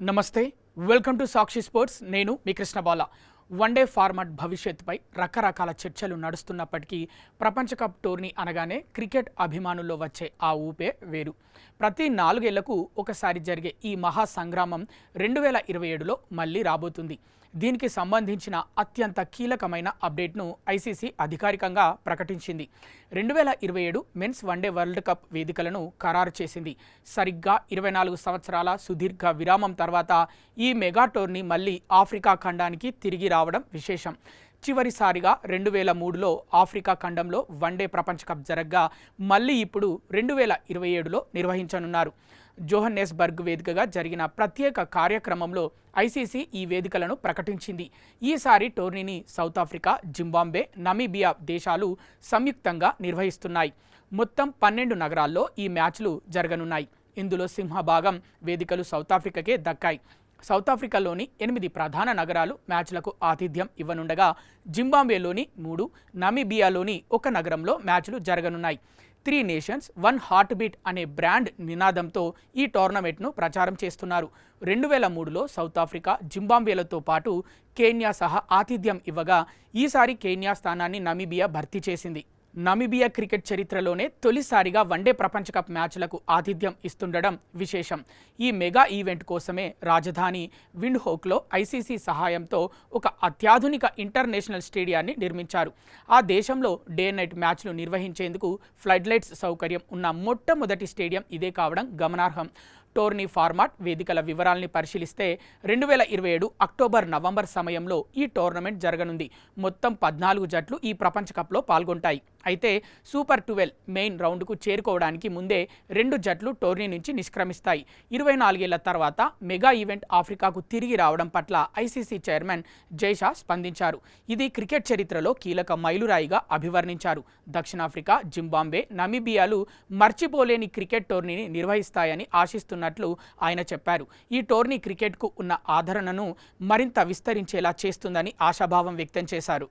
నమస్తే, welcome to Sakshi sports. నేను మీ కృష్ణబాల. One day format భవిష్యత్తుపై రకరకాల చర్చలు నడుస్తున్నప్పటికీ ప్రపంచ కప్ టోర్నీ అనగానే క్రికెట్ అభిమానుల్లో వచ్చే ఆ ఊపే వేరు. ప్రతి 4 ఏళ్లకు ఒకసారి జరిగే ఈ మహా సంగ్రామం 2027లో మళ్ళీ రాబోతుంది. దీనికి సంబంధించిన అత్యంత కీలకమైన అప్డేట్ను ఐసీసీ అధికారికంగా ప్రకటించింది. 2027 మెన్స్ వన్డే వరల్డ్ కప్ వేదికలను ఖరారు చేసింది. సరిగ్గా 24 సంవత్సరాల సుదీర్ఘ విరామం తర్వాత ఈ మెగా టోర్నీ మళ్ళీ ఆఫ్రికా ఖండానికి తిరిగి రావడం విశేషం. చివరిసారిగా 2003లో ఆఫ్రికా ఖండంలో వన్డే ప్రపంచ కప్ జరగ్గా మళ్ళీ ఇప్పుడు 2027లో నిర్వహించనున్నారు. జోహన్నెస్బర్గ్ వేదికగా జరిగిన ప్రత్యేక కార్యక్రమంలో ఐసీసీ ఈ వేదికలను ప్రకటించింది. ఈసారి టోర్నీని సౌత్ ఆఫ్రికా, జింబాబ్వే, నమీబియా దేశాలు సంయుక్తంగా నిర్వహిస్తున్నాయి. మొత్తం 12 నగరాల్లో ఈ మ్యాచ్లు జరగనున్నాయి. ఇందులో సింహభాగం వేదికలు సౌత్ ఆఫ్రికాకే దక్కాయి. సౌత్ ఆఫ్రికాలోని 8 ప్రధాన నగరాలు మ్యాచ్లకు ఆతిథ్యం ఇవ్వనుండగా జింబాబ్వేలోని 3, నమీబియాలోని 1 నగరంలో మ్యాచ్లు జరగనున్నాయి. 3 నేషన్స్ 1 హార్ట్ బీట్ అనే బ్రాండ్ నినాదంతో ఈ టోర్నమెంట్ను ప్రచారం చేస్తున్నారు. 2003లో సౌత్ ఆఫ్రికా, జింబాబ్వేలతో పాటు కెన్యా సహా ఆతిథ్యం ఇవ్వగా ఈసారి కెన్యా స్థానాన్ని నమీబియా భర్తీ చేసింది. నమీబియా క్రికెట్ చరిత్రలోనే తొలిసారిగా వన్డే ప్రపంచ కప్ మ్యాచ్లకు ఆతిథ్యం ఇస్తుండడం విశేషం. ఈ మెగా ఈవెంట్ కోసమే రాజధాని విండ్హోక్లో ఐసీసీ సహాయంతో ఒక అత్యాధునిక ఇంటర్నేషనల్ స్టేడియాన్ని నిర్మించారు. ఆ దేశంలో డే నైట్ మ్యాచ్లు నిర్వహించేందుకు ఫ్లడ్ లైట్స్ సౌకర్యం ఉన్న మొట్టమొదటి స్టేడియం ఇదే కావడం గమనార్హం. టోర్నీ ఫార్మాట్, వేదికల వివరాల్ని పరిశీలిస్తే 2027 అక్టోబర్, నవంబర్ సమయంలో ఈ టోర్నమెంట్ జరగనుంది. మొత్తం 14 జట్లు ఈ ప్రపంచ కప్లో పాల్గొంటాయి. అయితే సూపర్ 12 మెయిన్ రౌండ్కు చేరుకోవడానికి ముందే 2 జట్లు టోర్నీ నుంచి నిష్క్రమిస్తాయి. 24 ఏళ్ల తర్వాత మెగా ఈవెంట్ ఆఫ్రికాకు తిరిగి రావడం పట్ల ఐసీసీ చైర్మన్ జైషా స్పందించారు. ఇది క్రికెట్ చరిత్రలో కీలక మైలురాయిగా అభివర్ణించారు. దక్షిణాఫ్రికా, జింబాబ్వే, నమీబియాలు మర్చిపోలేని క్రికెట్ టోర్నీని నిర్వహిస్తాయని ఆశిస్తున్నట్లు ఆయన చెప్పారు. ఈ టోర్నీ క్రికెట్కు ఉన్న ఆదరణను మరింత విస్తరించేలా చేస్తుందని ఆశాభావం వ్యక్తం చేశారు.